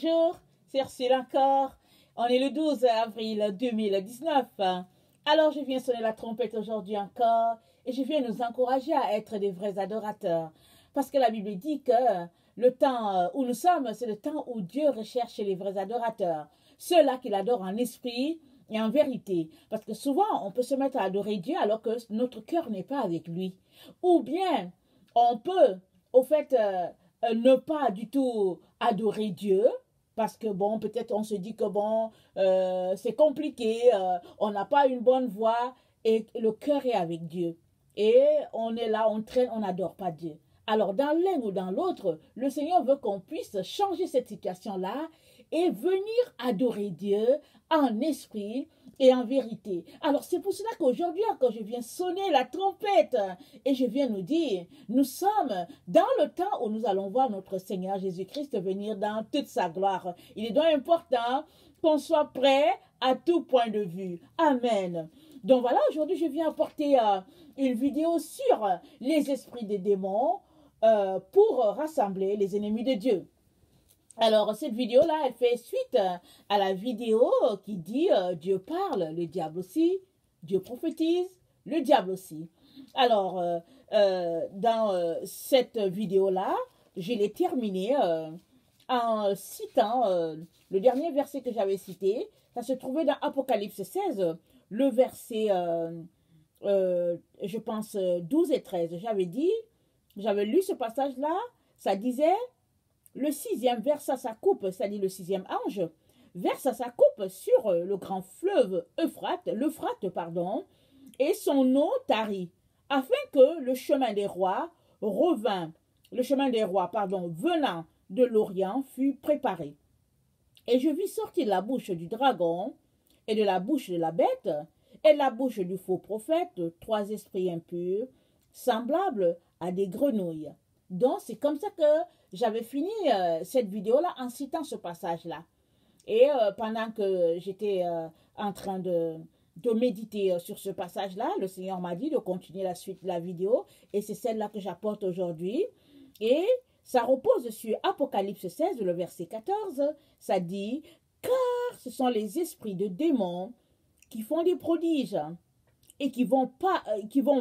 Bonjour, c'est Ursule encore. On est le 12 avril 2019. Alors je viens sonner la trompette aujourd'hui encore et je viens nous encourager à être des vrais adorateurs. Parce que la Bible dit que le temps où nous sommes, c'est le temps où Dieu recherche les vrais adorateurs. Ceux-là qui l'adorent en esprit et en vérité. Parce que souvent, on peut se mettre à adorer Dieu alors que notre cœur n'est pas avec lui. Ou bien, on peut, au fait, ne pas du tout adorer Dieu. Parce que bon, peut-être on se dit que bon, c'est compliqué, on n'a pas une bonne voix et le cœur est avec Dieu. Et on est là, on traîne, on n'adore pas Dieu. Alors, dans l'un ou dans l'autre, le Seigneur veut qu'on puisse changer cette situation-là et venir adorer Dieu en esprit et en vérité. Alors, c'est pour cela qu'aujourd'hui, quand je viens sonner la trompette et je viens nous dire, nous sommes dans le temps où nous allons voir notre Seigneur Jésus-Christ venir dans toute sa gloire. Il est donc important qu'on soit prêt à tout point de vue. Amen. Donc voilà, aujourd'hui, je viens apporter une vidéo sur les esprits des démons pour rassembler les ennemis de Dieu. Alors, cette vidéo-là, elle fait suite à la vidéo qui dit Dieu parle, le diable aussi, Dieu prophétise, le diable aussi. Alors, dans cette vidéo-là, je l'ai terminée en citant le dernier verset que j'avais cité. Ça se trouvait dans Apocalypse 16, le verset, je pense, 12 et 13. J'avais lu ce passage-là, ça disait... Le sixième versa sa coupe, c'est-à-dire le sixième ange, versa sa coupe sur le grand fleuve l'Euphrate, et son eau tarit, afin que le chemin des rois venant de l'Orient fût préparé. Et je vis sortir de la bouche du dragon, et de la bouche de la bête, et de la bouche du faux prophète, 3 esprits impurs, semblables à des grenouilles. Donc, c'est comme ça que j'avais fini cette vidéo-là en citant ce passage-là. Et pendant que j'étais en train de méditer sur ce passage-là, le Seigneur m'a dit de continuer la suite de la vidéo. Et c'est celle-là que j'apporte aujourd'hui. Et ça repose sur Apocalypse 16, le verset 14. Ça dit, « Car ce sont les esprits de démons qui font des prodiges et qui vont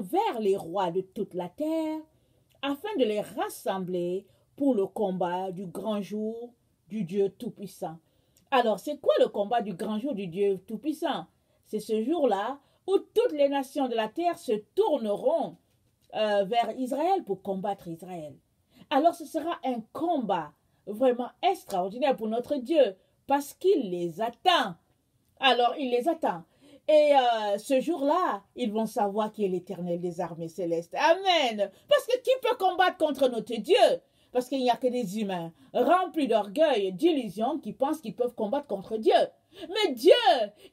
vers les rois de toute la terre, afin de les rassembler pour le combat du grand jour du Dieu Tout-Puissant. » Alors, c'est quoi le combat du grand jour du Dieu Tout-Puissant? C'est ce jour-là où toutes les nations de la terre se tourneront vers Israël pour combattre Israël. Alors, ce sera un combat vraiment extraordinaire pour notre Dieu, parce qu'il les attend. Alors, il les attend. Et ce jour-là, ils vont savoir qui est l'Éternel des armées célestes. Amen. Parce que qui peut combattre contre notre Dieu? Parce qu'il n'y a que des humains remplis d'orgueil, d'illusions, qui pensent qu'ils peuvent combattre contre Dieu. Mais Dieu,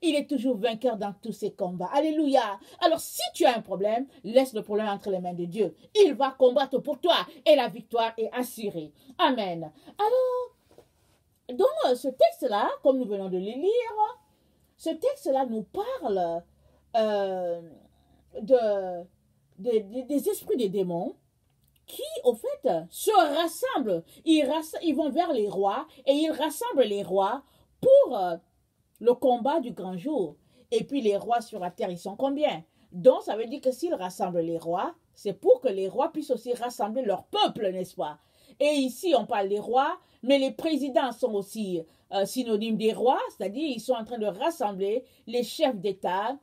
il est toujours vainqueur dans tous ses combats. Alléluia. Alors si tu as un problème, laisse le problème entre les mains de Dieu. Il va combattre pour toi et la victoire est assurée. Amen. Alors, dans ce texte-là, comme nous venons de le lire, ce texte-là nous parle des esprits des démons qui, au fait, se rassemblent. Ils vont vers les rois et ils rassemblent les rois pour le combat du grand jour. Et puis les rois sur la terre, ils sont combien? Donc, ça veut dire que s'ils rassemblent les rois, c'est pour que les rois puissent aussi rassembler leur peuple, n'est-ce pas? Et ici, on parle des rois, mais les présidents sont aussi synonymes des rois, c'est-à-dire ils sont en train de rassembler les chefs d'État,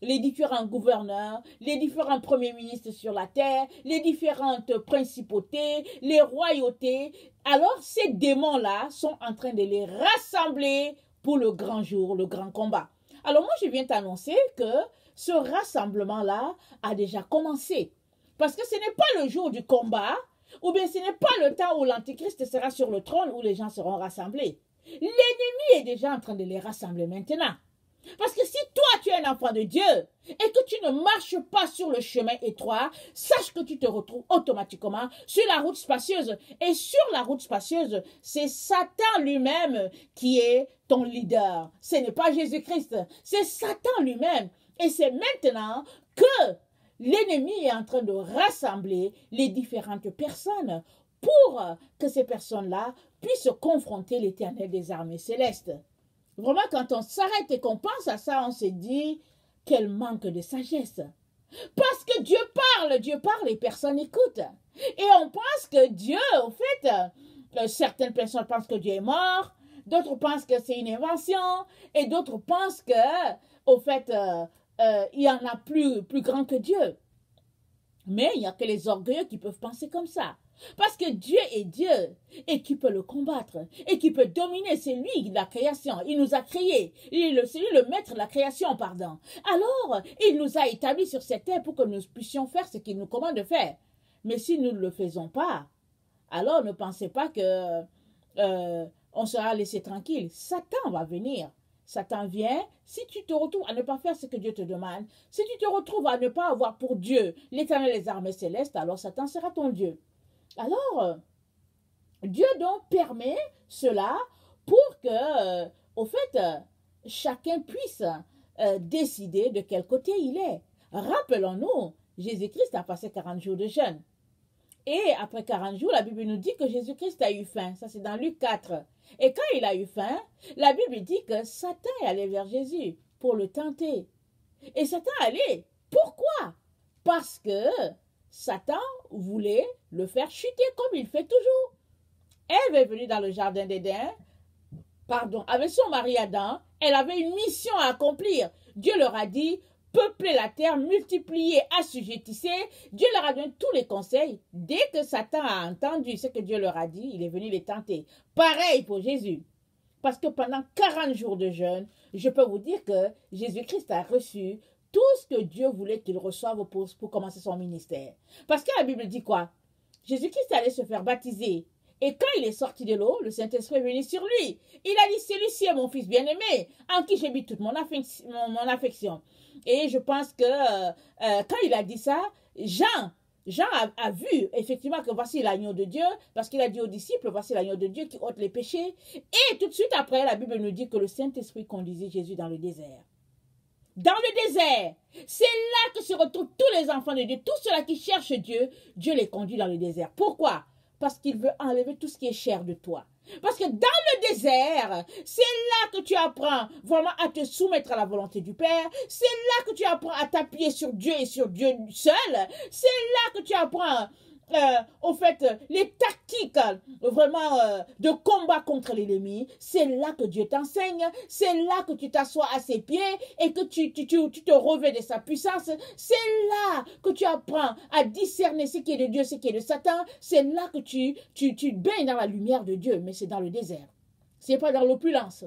les différents gouverneurs, les différents premiers ministres sur la terre, les différentes principautés, les royautés. Alors, ces démons-là sont en train de les rassembler pour le grand jour, le grand combat. Alors, moi, je viens t'annoncer que ce rassemblement-là a déjà commencé. Parce que ce n'est pas le jour du combat, ou bien ce n'est pas le temps où l'Antéchrist sera sur le trône, où les gens seront rassemblés. L'ennemi est déjà en train de les rassembler maintenant. Parce que si toi, tu es un enfant de Dieu et que tu ne marches pas sur le chemin étroit, sache que tu te retrouves automatiquement sur la route spacieuse. Et sur la route spacieuse, c'est Satan lui-même qui est ton leader. Ce n'est pas Jésus-Christ, c'est Satan lui-même. Et c'est maintenant que l'ennemi est en train de rassembler les différentes personnes pour que ces personnes-là puissent confronter l'Éternel des armées célestes. Vraiment, quand on s'arrête et qu'on pense à ça, on se dit quel manque de sagesse. Parce que Dieu parle et personne n'écoute. Et on pense que Dieu, au fait, certaines personnes pensent que Dieu est mort, d'autres pensent que c'est une invention, et d'autres pensent que, au fait, il y en a plus grand que Dieu. Mais il n'y a que les orgueilleux qui peuvent penser comme ça. Parce que Dieu est Dieu et qui peut le combattre et qui peut dominer. C'est lui la création. Il nous a créés. C'est lui le maître de la création, pardon. Alors, il nous a établis sur cette terre pour que nous puissions faire ce qu'il nous commande de faire. Mais si nous ne le faisons pas, alors ne pensez pas que on sera laissé tranquille. Satan va venir. Satan vient, si tu te retrouves à ne pas faire ce que Dieu te demande, si tu te retrouves à ne pas avoir pour Dieu l'Éternel des armées célestes, alors Satan sera ton Dieu. Alors, Dieu donc permet cela pour que, au fait, chacun puisse décider de quel côté il est. Rappelons-nous, Jésus-Christ a passé 40 jours de jeûne. Et après 40 jours, la Bible nous dit que Jésus-Christ a eu faim. Ça, c'est dans Luc 4. Et quand il a eu faim, la Bible dit que Satan est allé vers Jésus pour le tenter. Et Satan allait. Pourquoi? Parce que Satan voulait le faire chuter comme il fait toujours. Ève est venue dans le jardin d'Éden, avec son mari Adam. Elle avait une mission à accomplir. Dieu leur a dit, peuplez la terre, multipliez, assujettissez. Dieu leur a donné tous les conseils. Dès que Satan a entendu ce que Dieu leur a dit, il est venu les tenter. Pareil pour Jésus. Parce que pendant 40 jours de jeûne, je peux vous dire que Jésus-Christ a reçu tout ce que Dieu voulait qu'il reçoive pour commencer son ministère. Parce que la Bible dit quoi? Jésus-Christ allait se faire baptiser. Et quand il est sorti de l'eau, le Saint-Esprit est venu sur lui. Il a dit, celui-ci est mon fils bien-aimé, en qui j'ai mis toute mon affection. Et je pense que quand il a dit ça, Jean a vu effectivement que voici l'agneau de Dieu, parce qu'il a dit aux disciples, voici l'agneau de Dieu qui ôte les péchés. Et tout de suite après, la Bible nous dit que le Saint-Esprit conduisait Jésus dans le désert. Dans le désert, c'est là que se retrouvent tous les enfants de Dieu, tous ceux-là qui cherchent Dieu, Dieu les conduit dans le désert. Pourquoi? Parce qu'il veut enlever tout ce qui est cher de toi. Parce que dans le désert, c'est là que tu apprends vraiment à te soumettre à la volonté du Père. C'est là que tu apprends à t'appuyer sur Dieu et sur Dieu seul. C'est là que tu apprends, au fait, les tactiques vraiment de combat contre l'ennemi. C'est là que Dieu t'enseigne. C'est là que tu t'assois à ses pieds et que tu te revêts de sa puissance. C'est là que tu apprends à discerner ce qui est de Dieu, ce qui est de Satan. C'est là que tu baignes dans la lumière de Dieu, mais c'est dans le désert. Ce n'est pas dans l'opulence.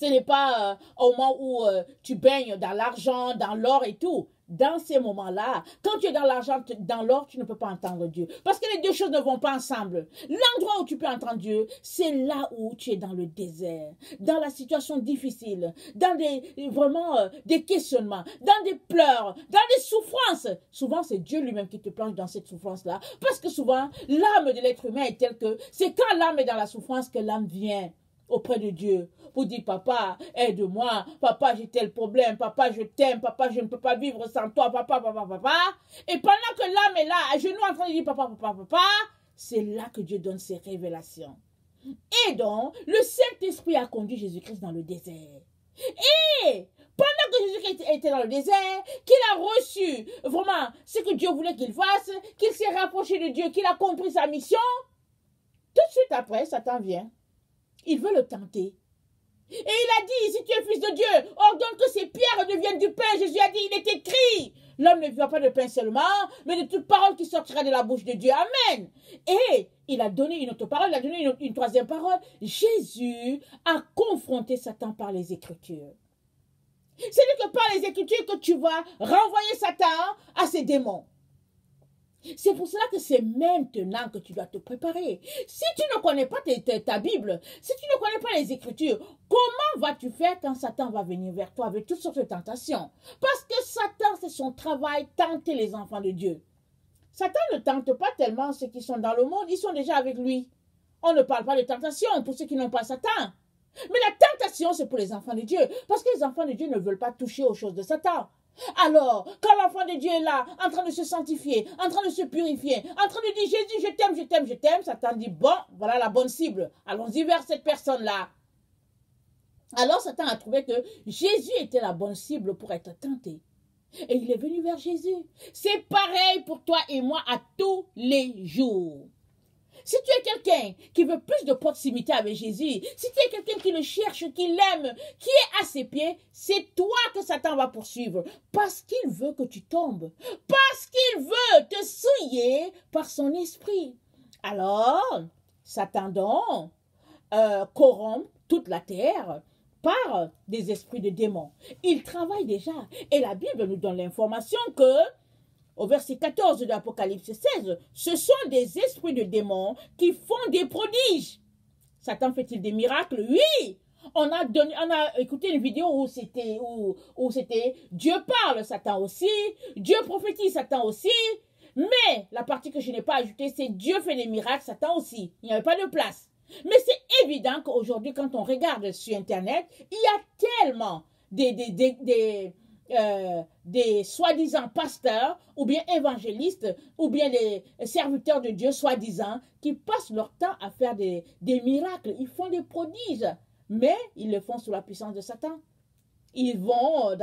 Ce n'est pas au moment où tu baignes dans l'argent, dans l'or et tout. Dans ces moments-là, quand tu es dans l'argent, dans l'or, tu ne peux pas entendre Dieu. Parce que les deux choses ne vont pas ensemble. L'endroit où tu peux entendre Dieu, c'est là où tu es dans le désert, dans la situation difficile, dans des questionnements, dans des pleurs, dans des souffrances. Souvent, c'est Dieu lui-même qui te plonge dans cette souffrance-là. Parce que souvent, l'âme de l'être humain est telle que c'est quand l'âme est dans la souffrance que l'âme vient auprès de Dieu pour dire, papa, aide-moi, papa, j'ai tel problème, papa, je t'aime, papa, je ne peux pas vivre sans toi, papa. Et pendant que l'âme est là, à genoux en train de dire, papa, c'est là que Dieu donne ses révélations. Et donc, le Saint-Esprit a conduit Jésus-Christ dans le désert. Et pendant que Jésus-Christ était dans le désert, qu'il a reçu vraiment ce que Dieu voulait qu'il fasse, qu'il s'est rapproché de Dieu, qu'il a compris sa mission, tout de suite après, Satan vient. Il veut le tenter. Et il a dit, si tu es fils de Dieu, ordonne que ces pierres deviennent du pain. Jésus a dit, il est écrit, l'homme ne vivra pas de pain seulement, mais de toute parole qui sortira de la bouche de Dieu. Amen. Et il a donné une autre parole, il a donné une troisième parole. Jésus a confronté Satan par les Écritures. C'est que par les Écritures que tu vas renvoyer Satan à ses démons. C'est pour cela que c'est maintenant que tu dois te préparer. Si tu ne connais pas ta Bible, si tu ne connais pas les Écritures, comment vas-tu faire quand Satan va venir vers toi avec toutes sortes de tentations? Parce que Satan, c'est son travail, tenter les enfants de Dieu. Satan ne tente pas tellement ceux qui sont dans le monde, ils sont déjà avec lui. On ne parle pas de tentation pour ceux qui n'ont pas Satan. Mais la tentation, c'est pour les enfants de Dieu. Parce que les enfants de Dieu ne veulent pas toucher aux choses de Satan. Alors, quand l'enfant de Dieu est là, en train de se sanctifier, en train de se purifier, en train de dire Jésus, je t'aime, je t'aime, je t'aime, Satan dit bon, voilà la bonne cible. Allons-y vers cette personne-là. Alors Satan a trouvé que Jésus était la bonne cible pour être tenté. Et il est venu vers Jésus. C'est pareil pour toi et moi à tous les jours. Si tu es quelqu'un qui veut plus de proximité avec Jésus, si tu es quelqu'un qui le cherche, qui l'aime, qui est à ses pieds, c'est toi que Satan va poursuivre. Parce qu'il veut que tu tombes. Parce qu'il veut te souiller par son esprit. Alors, Satan donc corrompt toute la terre par des esprits de démons. Il travaille déjà. Et la Bible nous donne l'information que au verset 14 de l'Apocalypse 16, ce sont des esprits de démons qui font des prodiges. Satan fait-il des miracles? Oui. On a écouté une vidéo où c'était Dieu parle, Satan aussi, Dieu prophétise, Satan aussi. Mais la partie que je n'ai pas ajoutée, c'est Dieu fait des miracles, Satan aussi. Il n'y avait pas de place. Mais c'est évident qu'aujourd'hui, quand on regarde sur Internet, il y a tellement des soi-disant pasteurs ou bien évangélistes ou bien les serviteurs de Dieu soi-disant qui passent leur temps à faire des miracles. Ils font des prodiges, mais ils le font sous la puissance de Satan. Ils vont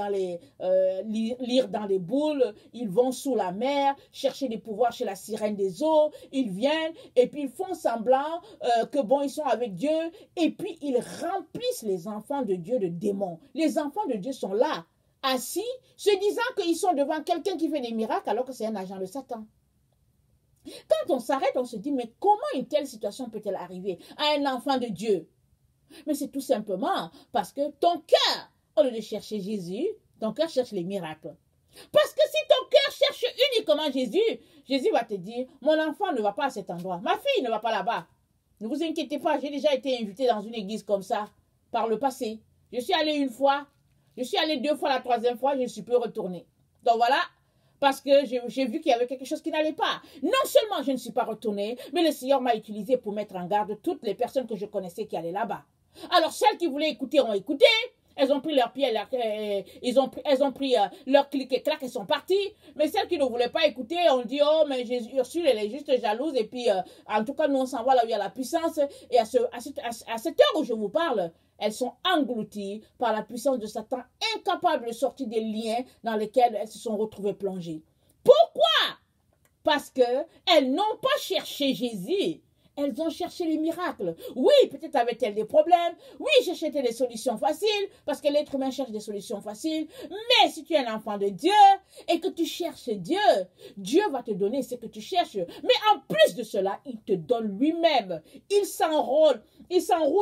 lire dans les boules, ils vont sous la mer, chercher des pouvoirs chez la sirène des eaux, ils viennent et puis ils font semblant que bon, ils sont avec Dieu et puis ils remplissent les enfants de Dieu de démons. Les enfants de Dieu sont là, assis, se disant qu'ils sont devant quelqu'un qui fait des miracles alors que c'est un agent de Satan. Quand on s'arrête, on se dit, mais comment une telle situation peut-elle arriver à un enfant de Dieu? Mais c'est tout simplement parce que ton cœur, au lieu de chercher Jésus, ton cœur cherche les miracles. Parce que si ton cœur cherche uniquement Jésus, Jésus va te dire, mon enfant ne va pas à cet endroit, ma fille ne va pas là-bas. Ne vous inquiétez pas, j'ai déjà été invité dans une église comme ça, par le passé. Je suis allée une fois, je suis allée 2 fois, la 3e fois, je ne suis plus retournée. Donc voilà, parce que j'ai vu qu'il y avait quelque chose qui n'allait pas. Non seulement je ne suis pas retournée, mais le Seigneur m'a utilisé pour mettre en garde toutes les personnes que je connaissais qui allaient là-bas. Alors celles qui voulaient écouter ont écouté, elles ont pris leurs pieds, elles ont pris leur clic et clac, elles sont parties. Mais celles qui ne voulaient pas écouter, on dit, oh, mais Ursule, elle est juste jalouse. Et puis, en tout cas, nous, on s'en va là où il y a la puissance. Et à cette heure où je vous parle, elles sont englouties par la puissance de Satan, incapables de sortir des liens dans lesquels elles se sont retrouvées plongées. Pourquoi? Parce qu'elles n'ont pas cherché Jésus. Elles ont cherché les miracles. Oui, peut-être avaient-elles des problèmes. Oui, cherchaient-elles des solutions faciles, parce que l'être humain cherche des solutions faciles. Mais si tu es un enfant de Dieu et que tu cherches Dieu, Dieu va te donner ce que tu cherches. Mais en plus de cela, il te donne lui-même. Il s'enroule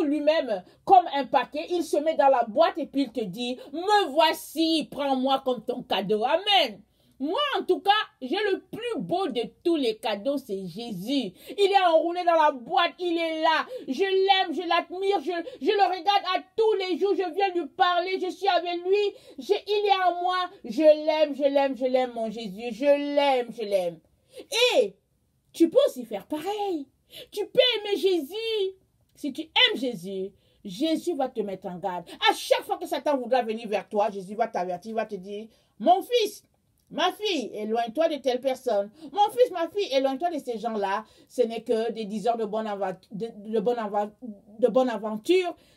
lui-même comme un paquet. Il se met dans la boîte et puis il te dit, me voici, prends-moi comme ton cadeau. Amen. Moi, en tout cas, j'ai le plus beau de tous les cadeaux, c'est Jésus. Il est enroulé dans la boîte, il est là. Je l'aime, je l'admire, je le regarde à tous les jours. Je viens lui parler, je suis avec lui. Il est en moi. Je l'aime, mon Jésus. Je l'aime. Et tu peux aussi faire pareil. Tu peux aimer Jésus. Si tu aimes Jésus, Jésus va te mettre en garde. À chaque fois que Satan voudra venir vers toi, Jésus va t'avertir, va te dire, mon fils, ma fille, éloigne-toi de telle personne. Mon fils, ma fille, éloigne-toi de ces gens-là. Ce n'est que des diseurs de bonne aventure.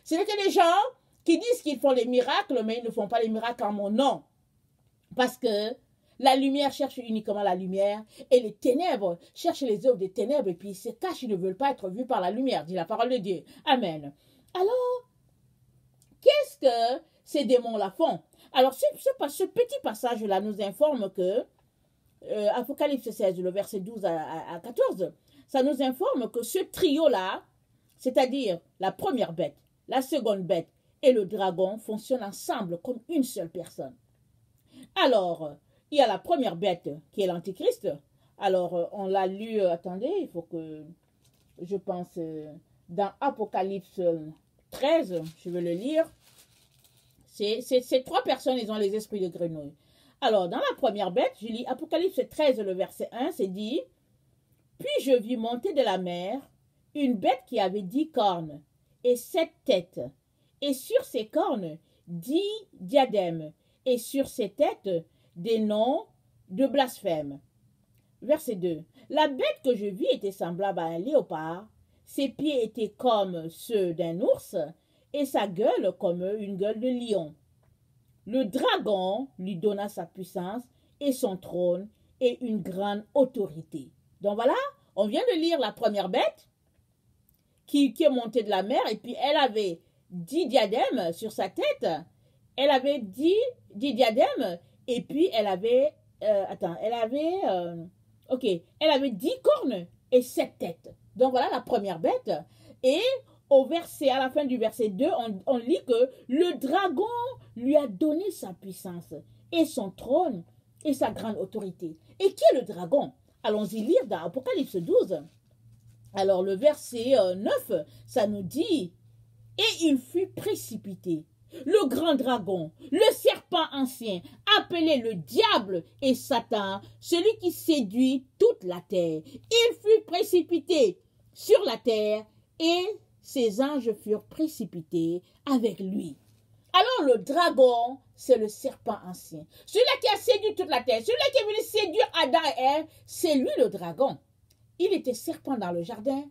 Ce n'est que des gens qui disent qu'ils font les miracles, mais ils ne font pas les miracles en mon nom. Parce que la lumière cherche uniquement la lumière et les ténèbres cherchent les œuvres des ténèbres et puis ils se cachent, ils ne veulent pas être vus par la lumière, dit la parole de Dieu. Amen. Alors, qu'est-ce que ces démons-là font? Alors, ce petit passage-là nous informe que, Apocalypse 16, le verset 12 à 14, ça nous informe que ce trio-là, c'est-à-dire la première bête, la seconde bête et le dragon, fonctionnent ensemble comme une seule personne. Alors, il y a la première bête qui est l'Antichrist. Alors, on l'a lu, attendez, il faut que je pense, dans Apocalypse 13, je vais le lire. Ces 3 personnes, ils ont les esprits de grenouille. Alors, dans la première bête, je lis Apocalypse 13, le verset 1, c'est dit, « Puis je vis monter de la mer une bête qui avait 10 cornes et 7 têtes, et sur ses cornes 10 diadèmes, et sur ses têtes des noms de blasphème. Verset 2. La bête que je vis était semblable à un léopard. Ses pieds étaient comme ceux d'un ours et sa gueule comme une gueule de lion. Le dragon lui donna sa puissance et son trône et une grande autorité. Donc voilà, on vient de lire la première bête qui est montée de la mer et puis elle avait 10 diadèmes sur sa tête. Elle avait 10 diadèmes et puis elle avait, elle avait 10 cornes et 7 têtes. Donc voilà la première bête. Et à la fin du verset 2, on lit que le dragon lui a donné sa puissance et son trône et sa grande autorité. Et qui est le dragon? Allons-y lire dans Apocalypse 12. Alors le verset 9, ça nous dit « Et il fut précipité, le grand dragon, le serpent ancien, appelé le diable et Satan, celui qui séduit toute la terre. Il fut précipité sur la terre et ses anges furent précipités avec lui. » Alors le dragon, c'est le serpent ancien. Celui-là qui a séduit toute la terre, celui-là qui est venu séduire Adam et Ève, c'est lui le dragon. Il était serpent dans le jardin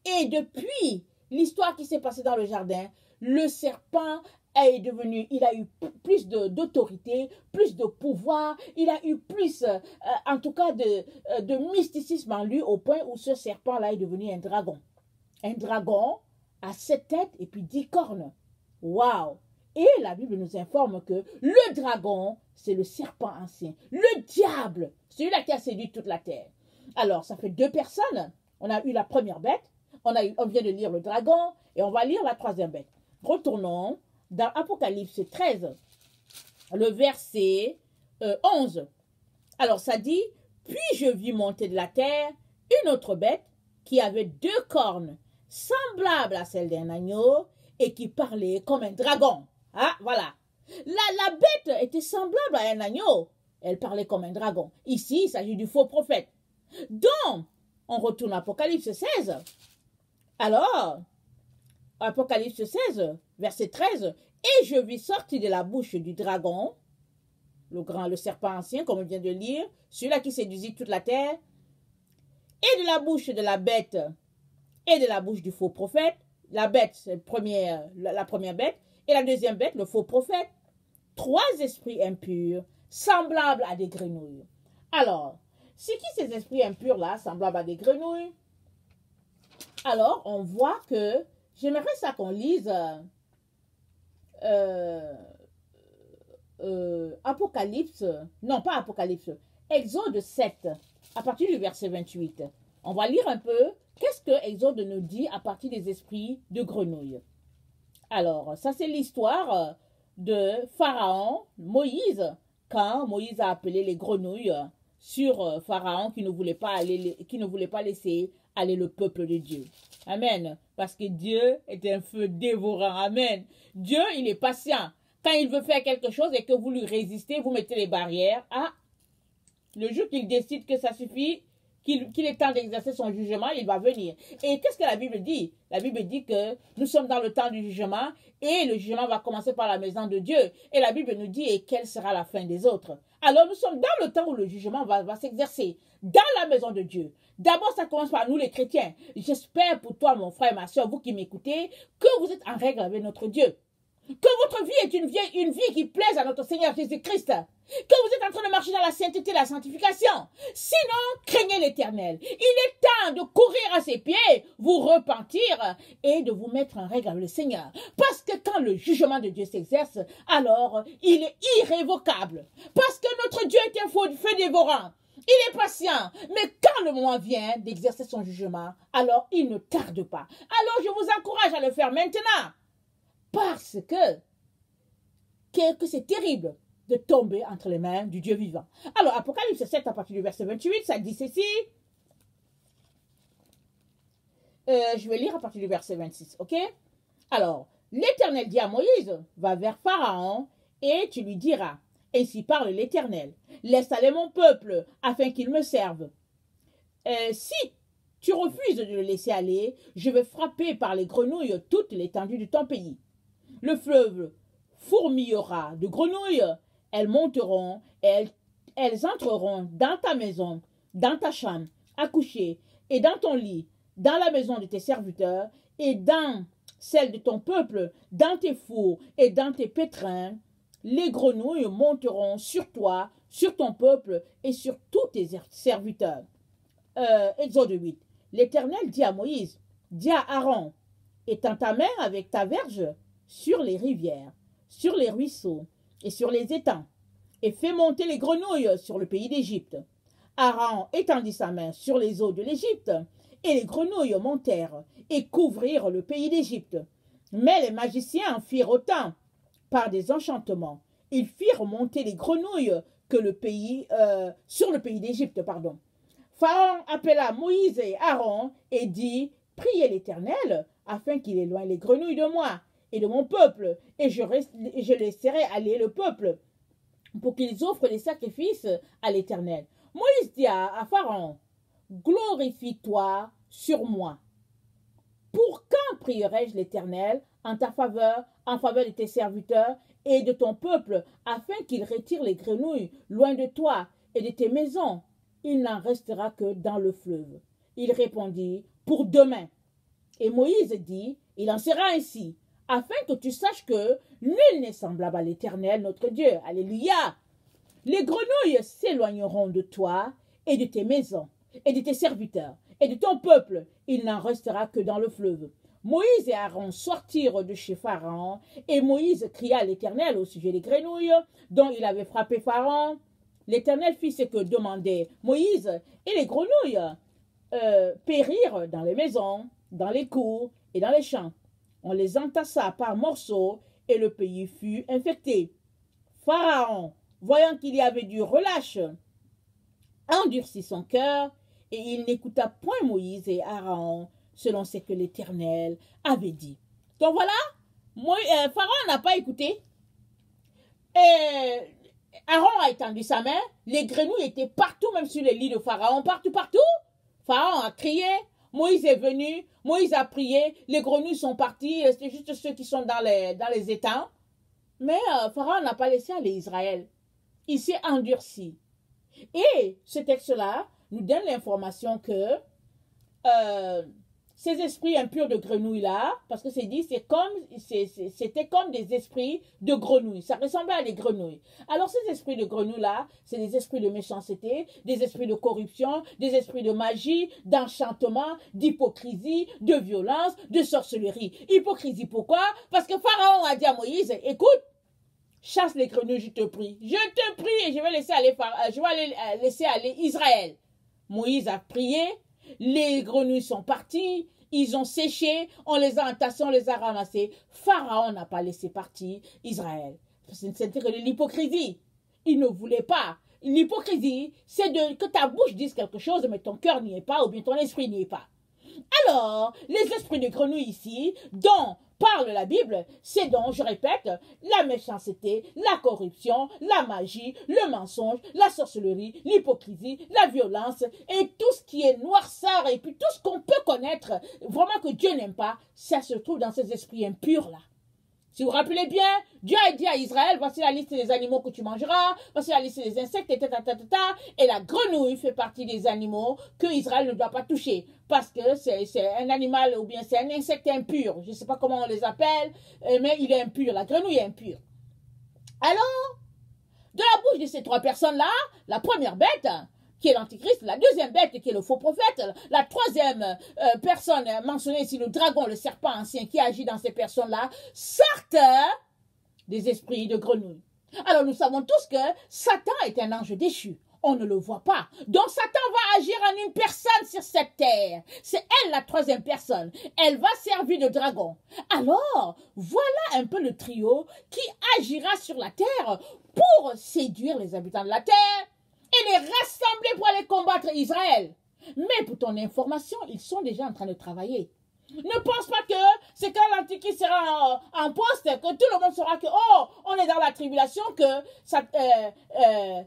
et depuis l'histoire qui s'est passée dans le jardin, le serpent il a eu plus d'autorité, plus de pouvoir, il a eu plus, en tout cas, de mysticisme en lui au point où ce serpent-là est devenu un dragon. Un dragon à 7 têtes et puis 10 cornes. Waouh! Et la Bible nous informe que le dragon, c'est le serpent ancien, le diable, celui-là qui a séduit toute la terre. Alors, ça fait 2 personnes. On a eu la première bête, on vient de lire le dragon, et on va lire la troisième bête. Retournons dans Apocalypse 13, le verset 11. Alors, ça dit, « Puis je vis monter de la terre une autre bête qui avait 2 cornes, semblables à celles d'un agneau, et qui parlait comme un dragon. » Ah, voilà. La bête était semblable à un agneau. Elle parlait comme un dragon. Ici, il s'agit du faux prophète. Donc, on retourne à Apocalypse 16. Alors, Apocalypse 16, verset 13. « Et je vis sortir de la bouche du dragon, le serpent ancien, comme on vient de lire, celui-là qui séduisit toute la terre, et de la bouche de la bête, et de la bouche du faux prophète. » La bête, c'est la première bête. Et la deuxième bête, le faux prophète. 3 esprits impurs, semblables à des grenouilles. Alors, c'est qui ces esprits impurs-là, semblables à des grenouilles? Alors, on voit que, j'aimerais ça qu'on lise Apocalypse, non pas Apocalypse, Exode 7, à partir du verset 28. On va lire un peu, qu'est-ce que Exode nous dit à partir des esprits de grenouilles? Alors, ça c'est l'histoire de Pharaon, Moïse, quand Moïse a appelé les grenouilles sur Pharaon qui ne voulait pas laisser aller le peuple de Dieu. Amen. Parce que Dieu est un feu dévorant. Amen. Dieu, il est patient. Quand il veut faire quelque chose et que vous lui résistez, vous mettez les barrières. Ah, le jour qu'il décide que ça suffit, qu'il est temps d'exercer son jugement, il va venir. Et qu'est-ce que la Bible dit? La Bible dit que nous sommes dans le temps du jugement et le jugement va commencer par la maison de Dieu. Et la Bible nous dit, et quelle sera la fin des autres? Alors nous sommes dans le temps où le jugement va s'exercer dans la maison de Dieu. D'abord, ça commence par nous les chrétiens. J'espère pour toi, mon frère, ma soeur, vous qui m'écoutez, que vous êtes en règle avec notre Dieu. Que votre vie est une vie qui plaise à notre Seigneur Jésus-Christ. Que vous êtes en train de marcher dans la sainteté et la sanctification. Sinon, craignez l'Éternel. Il est temps de courir à ses pieds, vous repentir et de vous mettre en règle avec le Seigneur. Parce que quand le jugement de Dieu s'exerce, alors il est irrévocable. Parce que notre Dieu est un feu dévorant. Il est patient, mais quand le moment vient d'exercer son jugement, alors il ne tarde pas. Alors je vous encourage à le faire maintenant. Parce que c'est terrible de tomber entre les mains du Dieu vivant. Alors, Apocalypse 7, à partir du verset 28, ça dit ceci. Je vais lire à partir du verset 26, ok? Alors, l'Éternel dit à Moïse, va vers Pharaon et tu lui diras, ainsi parle l'Éternel, laisse aller mon peuple afin qu'il me serve. Si tu refuses de le laisser aller, je vais frapper par les grenouilles toute l'étendue de ton pays. Le fleuve fourmillera de grenouilles, elles monteront et elles elles entreront dans ta maison, dans ta chambre, à coucher, et dans ton lit, dans la maison de tes serviteurs, et dans celle de ton peuple, dans tes fours et dans tes pétrins. Les grenouilles monteront sur toi, sur ton peuple et sur tous tes serviteurs. Exode 8. L'Éternel dit à Moïse, dis à Aaron, étends ta main avec ta verge sur les rivières, sur les ruisseaux et sur les étangs, et fais monter les grenouilles sur le pays d'Égypte. Aaron étendit sa main sur les eaux de l'Égypte, et les grenouilles montèrent et couvrirent le pays d'Égypte. Mais les magiciens en firent autant par des enchantements. Ils firent monter les grenouilles que sur le pays d'Égypte. Pharaon appela Moïse et Aaron et dit, priez l'Éternel afin qu'il éloigne les grenouilles de moi et de mon peuple, et je laisserai aller le peuple pour qu'ils offrent des sacrifices à l'Éternel. Moïse dit à Pharaon, glorifie-toi sur moi. Pour quand prierai-je l'Éternel en ta faveur, en faveur de tes serviteurs et de ton peuple, afin qu'il retire les grenouilles loin de toi et de tes maisons? Il n'en restera que dans le fleuve. Il répondit, pour demain. Et Moïse dit, il en sera ainsi, afin que tu saches que nul n'est semblable à l'Éternel, notre Dieu. Alléluia. Les grenouilles s'éloigneront de toi et de tes maisons et de tes serviteurs et de ton peuple. Il n'en restera que dans le fleuve. Moïse et Aaron sortirent de chez Pharaon, et Moïse cria à l'Éternel au sujet des grenouilles dont il avait frappé Pharaon. L'Éternel fit ce que demandait Moïse, et les grenouilles périrent dans les maisons, dans les cours et dans les champs. On les entassa par morceaux, et le pays fut infecté. Pharaon, voyant qu'il y avait du relâche, endurcit son cœur, et il n'écouta point Moïse et Aaron, selon ce que l'Éternel avait dit. Donc voilà, Pharaon n'a pas écouté. Et Aaron a étendu sa main, les grenouilles étaient partout, même sur les lits de Pharaon, partout. Pharaon a crié, Moïse est venu, Moïse a prié, les grenouilles sont parties, c'est juste ceux qui sont dans les étangs. Mais Pharaon n'a pas laissé aller Israël. Il s'est endurci. Et ce texte-là nous donne l'information que ces esprits impurs de grenouilles-là, parce que c'est dit, c'était comme des esprits de grenouilles. Ça ressemblait à des grenouilles. Alors ces esprits de grenouilles-là, c'est des esprits de méchanceté, des esprits de corruption, des esprits de magie, d'enchantement, d'hypocrisie, de violence, de sorcellerie. Hypocrisie, pourquoi? Parce que Pharaon a dit à Moïse, écoute, chasse les grenouilles, je te prie, et je vais laisser aller Israël. Moïse a prié, les grenouilles sont parties, ils ont séché, on les a entassés, on les a ramassés. Pharaon n'a pas laissé partir Israël. C'était que de l'hypocrisie. Il ne voulait pas. L'hypocrisie, c'est que ta bouche dise quelque chose, mais ton cœur n'y est pas, ou bien ton esprit n'y est pas. Alors, les esprits de grenouilles ici, dont parle la Bible, c'est donc, je répète, la méchanceté, la corruption, la magie, le mensonge, la sorcellerie, l'hypocrisie, la violence et tout ce qui est noirceur et puis tout ce qu'on peut connaître, vraiment que Dieu n'aime pas, ça se trouve dans ces esprits impurs-là. Si vous vous rappelez bien, Dieu a dit à Israël, voici la liste des animaux que tu mangeras, voici la liste des insectes, et la grenouille fait partie des animaux que Israël ne doit pas toucher, parce que c'est un animal, ou bien c'est un insecte impur, je ne sais pas comment on les appelle, mais il est impur, la grenouille est impure. Alors, de la bouche de ces trois personnes-là, la première bête, qui est l'antichrist, la deuxième bête qui est le faux prophète, la troisième personne mentionnée ici, le dragon, le serpent ancien qui agit dans ces personnes-là, sortent des esprits de grenouille. Alors nous savons tous que Satan est un ange déchu. On ne le voit pas. Donc Satan va agir en une personne sur cette terre. C'est elle la troisième personne. Elle va servir de dragon. Alors, voilà un peu le trio qui agira sur la terre pour séduire les habitants de la terre et les rassembler pour aller combattre Israël. Mais pour ton information, ils sont déjà en train de travailler. Ne pense pas que c'est quand l'Antichrist sera en poste que tout le monde saura que, oh, on est dans la tribulation, que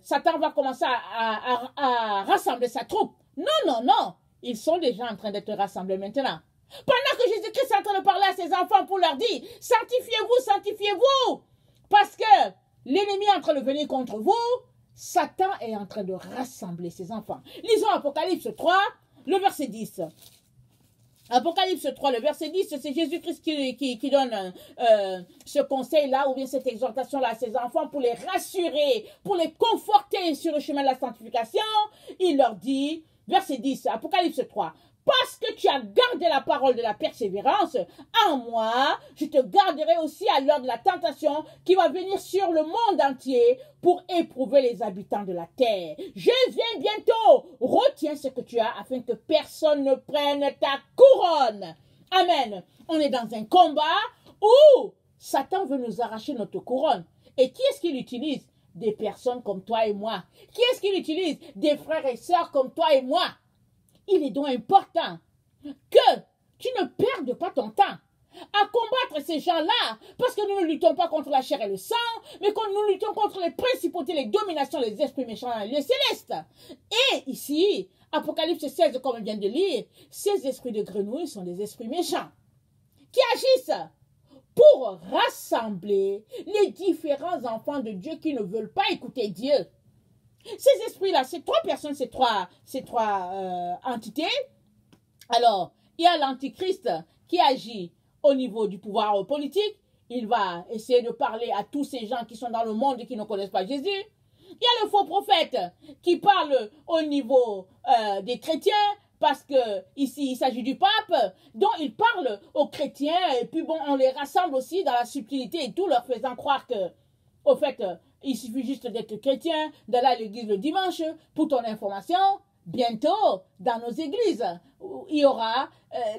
Satan va commencer à rassembler sa troupe. Non. Ils sont déjà en train d'être rassemblés maintenant. Pendant que Jésus-Christ est en train de parler à ses enfants pour leur dire, sanctifiez-vous, sanctifiez-vous. Parce que l'ennemi est en train de venir contre vous. Satan est en train de rassembler ses enfants. Lisons Apocalypse 3, le verset 10. Apocalypse 3, le verset 10, c'est Jésus-Christ qui donne ce conseil-là, ou bien cette exhortation-là à ses enfants pour les rassurer, pour les conforter sur le chemin de la sanctification. Il leur dit, verset 10, Apocalypse 3, parce que tu as gardé la parole de la persévérance, en moi, je te garderai aussi à l'heure de la tentation qui va venir sur le monde entier pour éprouver les habitants de la terre. Je viens bientôt. Retiens ce que tu as afin que personne ne prenne ta couronne. Amen. On est dans un combat où Satan veut nous arracher notre couronne. Et qui est-ce qu'il utilise? Des personnes comme toi et moi. Qui est-ce qu'il utilise? Des frères et sœurs comme toi et moi. Il est donc important que tu ne perdes pas ton temps à combattre ces gens-là, parce que nous ne luttons pas contre la chair et le sang, mais que nous luttons contre les principautés, les dominations, les esprits méchants dans les lieux célestes. Et ici, Apocalypse 16, comme on vient de lire, ces esprits de grenouille sont des esprits méchants qui agissent pour rassembler les différents enfants de Dieu qui ne veulent pas écouter Dieu. Ces esprits-là, ces trois personnes, ces trois entités, alors, il y a l'antichrist qui agit au niveau du pouvoir politique. Il va essayer de parler à tous ces gens qui sont dans le monde et qui ne connaissent pas Jésus. Il y a le faux prophète qui parle au niveau des chrétiens, parce que ici, il s'agit du pape, dont il parle aux chrétiens, et puis bon, on les rassemble aussi dans la subtilité et tout, leur faisant croire que, au fait, il suffit juste d'être chrétien, d'aller à l'église le dimanche. Pour ton information, bientôt, dans nos églises, il y aura,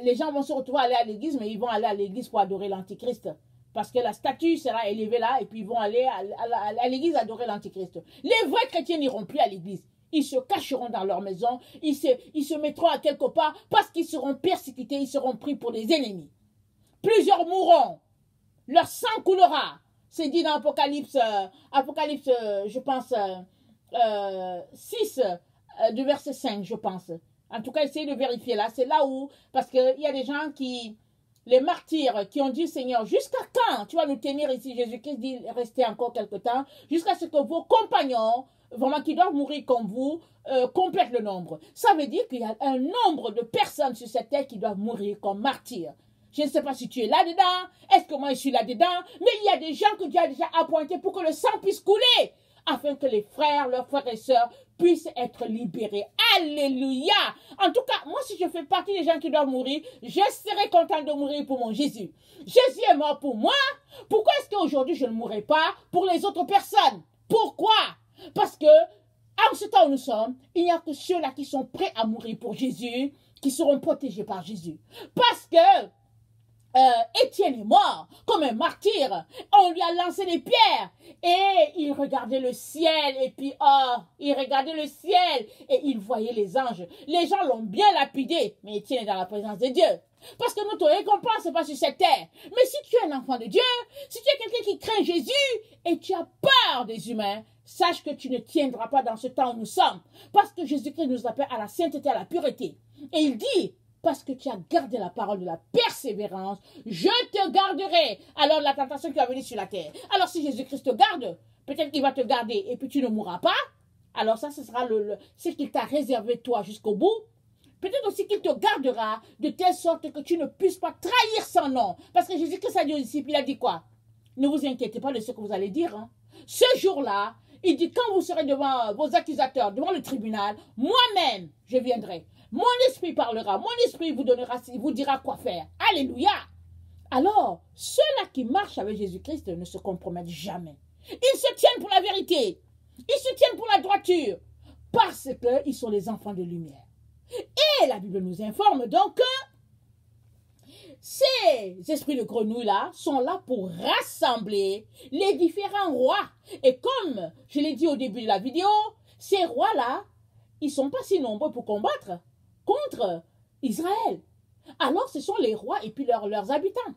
les gens vont se retrouver à aller à l'église, mais ils vont aller à l'église pour adorer l'antichrist. Parce que la statue sera élevée là, et puis ils vont aller à l'église adorer l'antichrist. Les vrais chrétiens n'iront plus à l'église. Ils se cacheront dans leur maison, ils se mettront à quelque part, parce qu'ils seront persécutés, ils seront pris pour des ennemis. Plusieurs mourront, leur sang coulera. C'est dit dans Apocalypse, je pense, 6, du verset 5, je pense. En tout cas, essayez de vérifier là. C'est là où, parce qu'il y a des gens les martyrs qui ont dit, Seigneur, jusqu'à quand tu vas nous tenir ici? Jésus-Christ dit, restez encore quelque temps, jusqu'à ce que vos compagnons, vraiment qui doivent mourir comme vous, complètent le nombre. Ça veut dire qu'il y a un nombre de personnes sur cette terre qui doivent mourir comme martyrs. Je ne sais pas si tu es là-dedans, est-ce que moi je suis là-dedans, mais il y a des gens que Dieu a déjà appointés pour que le sang puisse couler, afin que les frères, leurs frères et sœurs puissent être libérés. Alléluia! En tout cas, moi si je fais partie des gens qui doivent mourir, je serai content de mourir pour mon Jésus. Jésus est mort pour moi, pourquoi est-ce qu'aujourd'hui je ne mourrai pas pour les autres personnes? Pourquoi? Parce que, en ce temps où nous sommes, il n'y a que ceux-là qui sont prêts à mourir pour Jésus, qui seront protégés par Jésus. Parce que Étienne est mort comme un martyr. On lui a lancé des pierres et il regardait le ciel et puis il regardait le ciel et il voyait les anges. Les gens l'ont bien lapidé, mais Étienne est dans la présence de Dieu. Parce que notre récompense n'est pas sur cette terre. Mais si tu es un enfant de Dieu, si tu es quelqu'un qui craint Jésus et tu as peur des humains, sache que tu ne tiendras pas dans ce temps où nous sommes. Parce que Jésus-Christ nous appelle à la sainteté, à la pureté. Et il dit, parce que tu as gardé la parole de la persévérance, je te garderai alors la tentation qui va venir sur la terre. Alors si Jésus-Christ te garde, peut-être qu'il va te garder et puis tu ne mourras pas. Alors ça, ce sera ce qu'il t'a réservé toi jusqu'au bout. Peut-être aussi qu'il te gardera de telle sorte que tu ne puisses pas trahir son nom. Parce que Jésus-Christ a dit aux disciples, il a dit quoi? Ne vous inquiétez pas de ce que vous allez dire. Hein. Ce jour-là, il dit, quand vous serez devant vos accusateurs, devant le tribunal, moi-même, je viendrai. Mon esprit parlera, mon esprit vous dira quoi faire. Alléluia. Alors, ceux-là qui marchent avec Jésus-Christ ne se compromettent jamais. Ils se tiennent pour la vérité. Ils se tiennent pour la droiture. Parce qu'ils sont les enfants de lumière. Et la Bible nous informe donc que ces esprits de grenouille-là sont là pour rassembler les différents rois. Et comme je l'ai dit au début de la vidéo, ces rois-là, ils ne sont pas si nombreux pour combattre contre Israël. Alors, ce sont les rois et puis leurs habitants.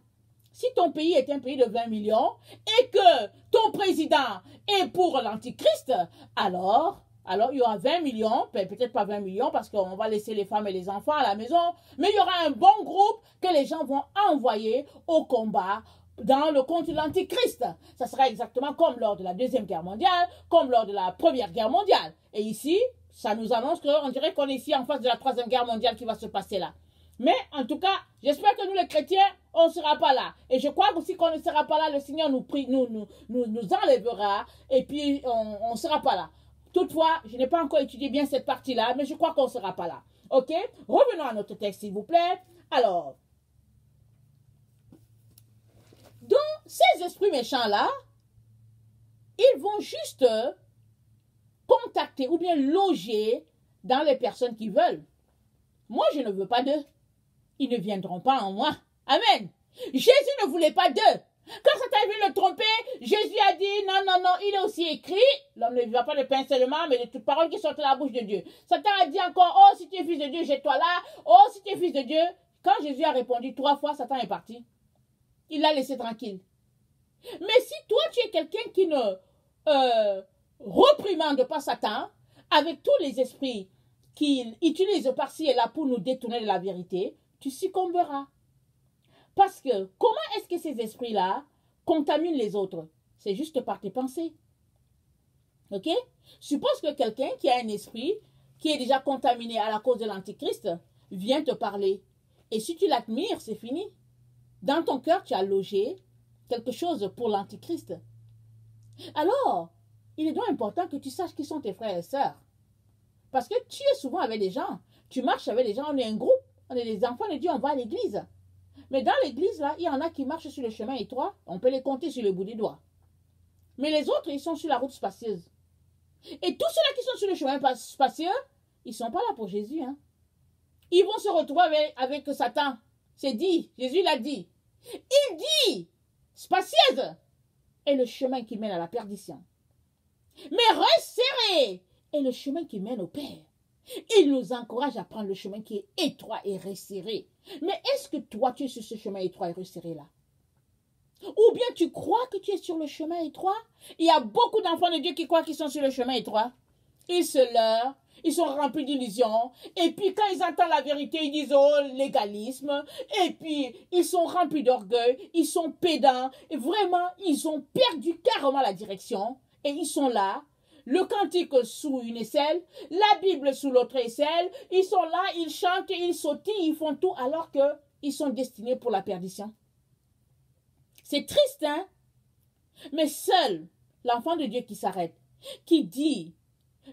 Si ton pays est un pays de 20 millions et que ton président est pour l'antichrist, alors il y aura 20 millions, peut-être pas 20 millions parce qu'on va laisser les femmes et les enfants à la maison, mais il y aura un bon groupe que les gens vont envoyer au combat dans le compte de l'Antichrist. Ça sera exactement comme lors de la Deuxième Guerre mondiale, comme lors de la Première Guerre mondiale. Et ici, ça nous annonce qu'on dirait qu'on est ici en face de la Troisième Guerre mondiale qui va se passer là. Mais en tout cas, j'espère que nous les chrétiens, on ne sera pas là. Et je crois aussi qu'on ne sera pas là. Le Seigneur nous enlèvera et puis on ne sera pas là. Toutefois, je n'ai pas encore étudié bien cette partie-là, mais je crois qu'on ne sera pas là. Ok? Revenons à notre texte, s'il vous plaît. Alors, donc, ces esprits méchants-là, ils vont juste contacter ou bien loger dans les personnes qui veulent. Moi, je ne veux pas d'eux. Ils ne viendront pas en moi. Amen. Jésus ne voulait pas d'eux. Quand Satan est venu le tromper, Jésus a dit, non, non, non, il est aussi écrit, l'homme ne vivra pas de pain seulement, mais de toute parole qui sort de la bouche de Dieu. Satan a dit encore, oh, si tu es fils de Dieu, jette-toi là. Oh, si tu es fils de Dieu. Quand Jésus a répondu 3 fois, Satan est parti. Il l'a laissé tranquille. Mais si toi, tu es quelqu'un qui ne reprimande pas Satan, avec tous les esprits qu'il utilise par-ci et là pour nous détourner de la vérité, tu succomberas. Parce que comment est-ce que ces esprits-là contaminent les autres? C'est juste par tes pensées. Ok? Suppose que quelqu'un qui a un esprit qui est déjà contaminé à la cause de l'Antichrist vient te parler. Et si tu l'admires, c'est fini. Dans ton cœur, tu as logé quelque chose pour l'Antichrist. Alors, il est donc important que tu saches qui sont tes frères et sœurs. Parce que tu es souvent avec des gens. Tu marches avec des gens, on est un groupe. On est des enfants de Dieu, on va à l'église. Mais dans l'église, là, il y en a qui marchent sur le chemin étroit. On peut les compter sur le bout des doigts. Mais les autres, ils sont sur la route spacieuse. Et tous ceux-là qui sont sur le chemin spacieux, ils ne sont pas là pour Jésus. Hein. Ils vont se retrouver avec Satan. C'est dit. Jésus l'a dit. Il dit, spacieuse est le chemin qui mène à la perdition. Mais resserré est le chemin qui mène au Père. Il nous encourage à prendre le chemin qui est étroit et resserré. Mais est-ce que toi, tu es sur ce chemin étroit et resserré là? Ou bien tu crois que tu es sur le chemin étroit? Il y a beaucoup d'enfants de Dieu qui croient qu'ils sont sur le chemin étroit. Ils se leurrent, ils sont remplis d'illusions. Et puis quand ils entendent la vérité, ils disent « Oh, légalisme ». Et puis ils sont remplis d'orgueil, ils sont pédants. Et vraiment, ils ont perdu carrément la direction. Et ils sont là. Le cantique sous une aisselle, la Bible sous l'autre aisselle, ils sont là, ils chantent, ils sautillent, ils font tout alors qu'ils sont destinés pour la perdition. C'est triste, hein? Mais seul l'enfant de Dieu qui s'arrête, qui dit,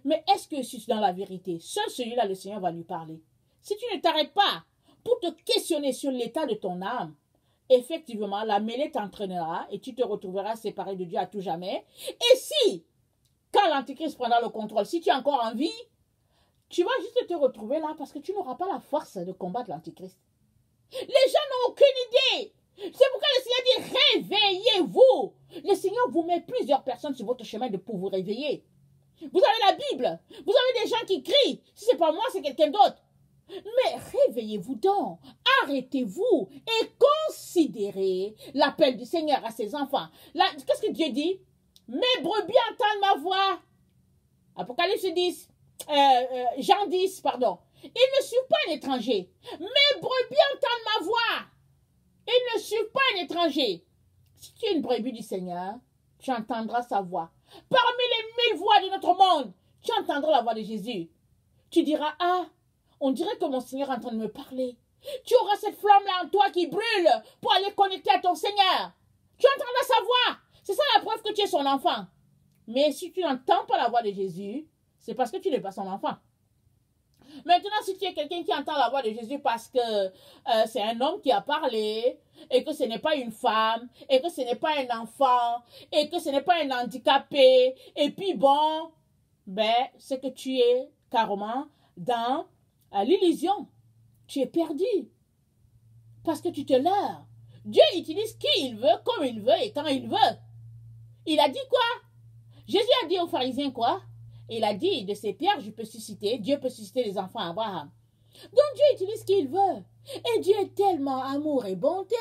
mais est-ce que je suis dans la vérité? Seul celui-là, le Seigneur va lui parler. Si tu ne t'arrêtes pas pour te questionner sur l'état de ton âme, effectivement, la mêlée t'entraînera et tu te retrouveras séparé de Dieu à tout jamais. Et si quand l'Antichrist prendra le contrôle, si tu es encore en vie, tu vas juste te retrouver là parce que tu n'auras pas la force de combattre l'Antichrist. Les gens n'ont aucune idée. C'est pourquoi le Seigneur dit réveillez-vous. Le Seigneur vous met plusieurs personnes sur votre chemin pour vous réveiller. Vous avez la Bible. Vous avez des gens qui crient. Si ce n'est pas moi, c'est quelqu'un d'autre. Mais réveillez-vous donc. Arrêtez-vous et considérez l'appel du Seigneur à ses enfants. Qu'est-ce que Dieu dit? Mes brebis entendent ma voix. Apocalypse 10, Jean 10, pardon. Ils ne suivent pas un étranger. Mes brebis entendent ma voix. Ils ne suivent pas un étranger. Si tu es une brebis du Seigneur, tu entendras sa voix. Parmi les 1000 voix de notre monde, tu entendras la voix de Jésus. Tu diras, ah, on dirait que mon Seigneur est en train de me parler. Tu auras cette flamme-là en toi qui brûle pour aller connecter à ton Seigneur. Tu entendras sa voix. C'est ça la preuve que tu es son enfant. Mais si tu n'entends pas la voix de Jésus, c'est parce que tu n'es pas son enfant. Maintenant, si tu es quelqu'un qui entend la voix de Jésus parce que c'est un homme qui a parlé, et que ce n'est pas une femme, et que ce n'est pas un enfant, et que ce n'est pas un handicapé, et puis bon, ben, c'est que tu es carrément dans l'illusion. Tu es perdu. Parce que tu te leurres. Dieu utilise qui il veut, comme il veut, et quand il veut. Il a dit quoi? Jésus a dit aux pharisiens quoi? Il a dit, de ces pierres, je peux susciter, Dieu peut susciter les enfants d'Abraham. Donc Dieu utilise qui il veut. Et Dieu est tellement amour et bonté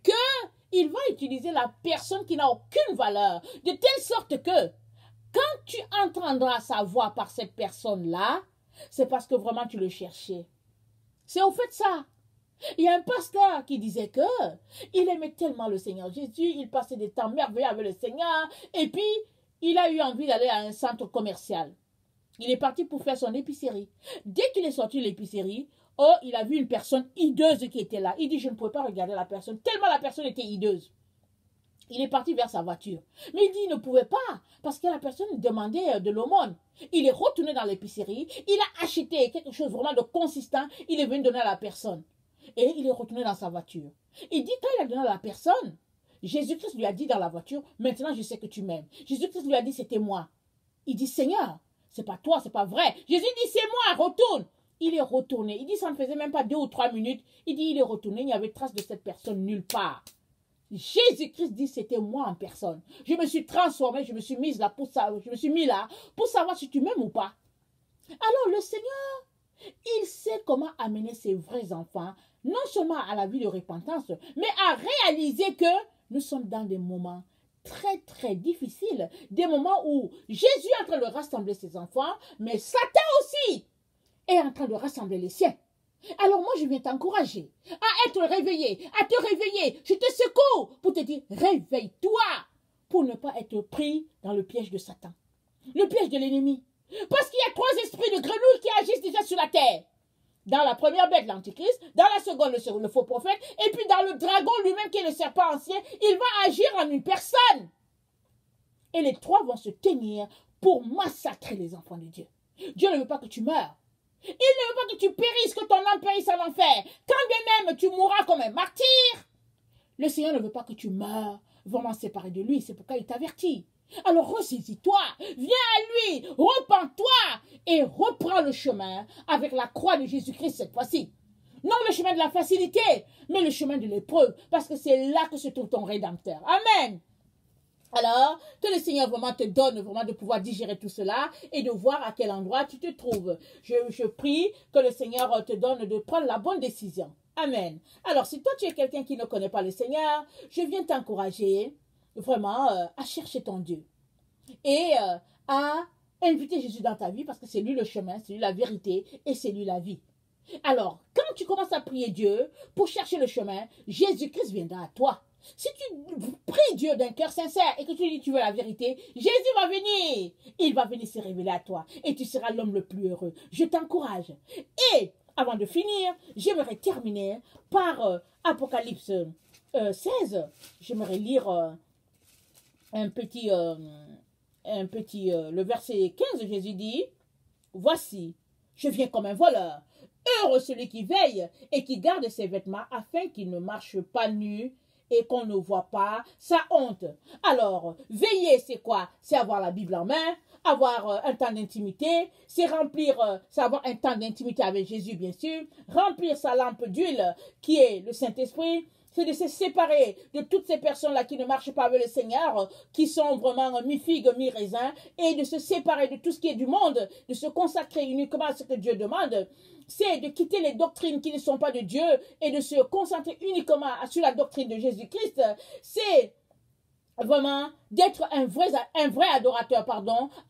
qu'il va utiliser la personne qui n'a aucune valeur. De telle sorte que quand tu entendras sa voix par cette personne-là, c'est parce que vraiment tu le cherchais. C'est au fait ça. Il y a un pasteur qui disait que il aimait tellement le Seigneur Jésus, il passait des temps merveilleux avec le Seigneur, et puis il a eu envie d'aller à un centre commercial. Il est parti pour faire son épicerie. Dès qu'il est sorti de l'épicerie, oh, il a vu une personne hideuse qui était là. Il dit, je ne pouvais pas regarder la personne, tellement la personne était hideuse. Il est parti vers sa voiture. Mais il dit, il ne pouvait pas, parce que la personne demandait de l'aumône. Il est retourné dans l'épicerie, il a acheté quelque chose vraiment de consistant, il est venu donner à la personne. Et il est retourné dans sa voiture. Il dit, quand il a donné à la personne, Jésus-Christ lui a dit dans la voiture, maintenant je sais que tu m'aimes. Jésus-Christ lui a dit, c'était moi. Il dit, Seigneur, c'est pas toi, c'est pas vrai. Jésus dit, c'est moi, retourne. Il est retourné. Il dit, ça ne faisait même pas 2 ou 3 minutes. Il dit, il est retourné, il n'y avait trace de cette personne nulle part. Jésus-Christ dit, c'était moi en personne. Je me suis transformée, je me suis mise là pour ça, je me suis mis là pour savoir si tu m'aimes ou pas. Alors le Seigneur, il sait comment amener ses vrais enfants, non seulement à la vie de repentance, mais à réaliser que nous sommes dans des moments très très difficiles, des moments où Jésus est en train de rassembler ses enfants, mais Satan aussi est en train de rassembler les siens. Alors moi, je viens t'encourager à être réveillé, à te réveiller. Je te secours pour te dire, réveille-toi pour ne pas être pris dans le piège de Satan, le piège de l'ennemi. Parce qu'il y a 3 esprits de grenouille qui agissent déjà sur la terre. Dans la première bête, l'antichrist, dans la seconde, le faux prophète, et puis dans le dragon lui-même qui est le serpent ancien, il va agir en une personne. Et les 3 vont se tenir pour massacrer les enfants de Dieu. Dieu ne veut pas que tu meurs. Il ne veut pas que tu périsses, que ton âme périsse en enfer. Quand bien même tu mourras comme un martyr, le Seigneur ne veut pas que tu meurs vraiment séparé de lui. C'est pourquoi il t'avertit. Alors ressaisis-toi, viens à lui, repens-toi et reprends le chemin avec la croix de Jésus-Christ cette fois-ci. Non le chemin de la facilité, mais le chemin de l'épreuve, parce que c'est là que se trouve ton Rédempteur. Amen. Alors, que le Seigneur vraiment te donne vraiment de pouvoir digérer tout cela et de voir à quel endroit tu te trouves. Je prie que le Seigneur te donne de prendre la bonne décision. Amen. Alors, si toi tu es quelqu'un qui ne connaît pas le Seigneur, je viens t'encourager vraiment à chercher ton Dieu et à inviter Jésus dans ta vie parce que c'est lui le chemin, c'est lui la vérité et c'est lui la vie. Alors, quand tu commences à prier Dieu pour chercher le chemin, Jésus-Christ viendra à toi. Si tu pries Dieu d'un cœur sincère et que tu dis tu veux la vérité, Jésus va venir. Il va venir se révéler à toi et tu seras l'homme le plus heureux. Je t'encourage. Et avant de finir, j'aimerais terminer par Apocalypse 16. J'aimerais lire le verset 15. Jésus dit, voici, je viens comme un voleur. Heureux celui qui veille et qui garde ses vêtements afin qu'il ne marche pas nu et qu'on ne voit pas sa honte. Alors, veiller, c'est quoi? C'est avoir la Bible en main, avoir un temps d'intimité, c'est avoir un temps d'intimité avec Jésus, bien sûr, remplir sa lampe d'huile qui est le Saint-Esprit, c'est de se séparer de toutes ces personnes-là qui ne marchent pas avec le Seigneur, qui sont vraiment mi-figue, mi-raisin, et de se séparer de tout ce qui est du monde, de se consacrer uniquement à ce que Dieu demande. C'est de quitter les doctrines qui ne sont pas de Dieu et de se concentrer uniquement sur la doctrine de Jésus-Christ. C'est vraiment d'être un vrai adorateur,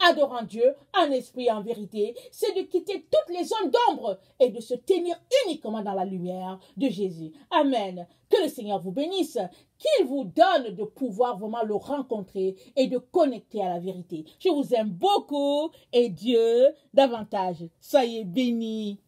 adorant Dieu en esprit et en vérité. C'est de quitter toutes les zones d'ombre et de se tenir uniquement dans la lumière de Jésus. Amen. Que le Seigneur vous bénisse, qu'il vous donne de pouvoir vraiment le rencontrer et de connecter à la vérité. Je vous aime beaucoup et Dieu davantage. Soyez bénis.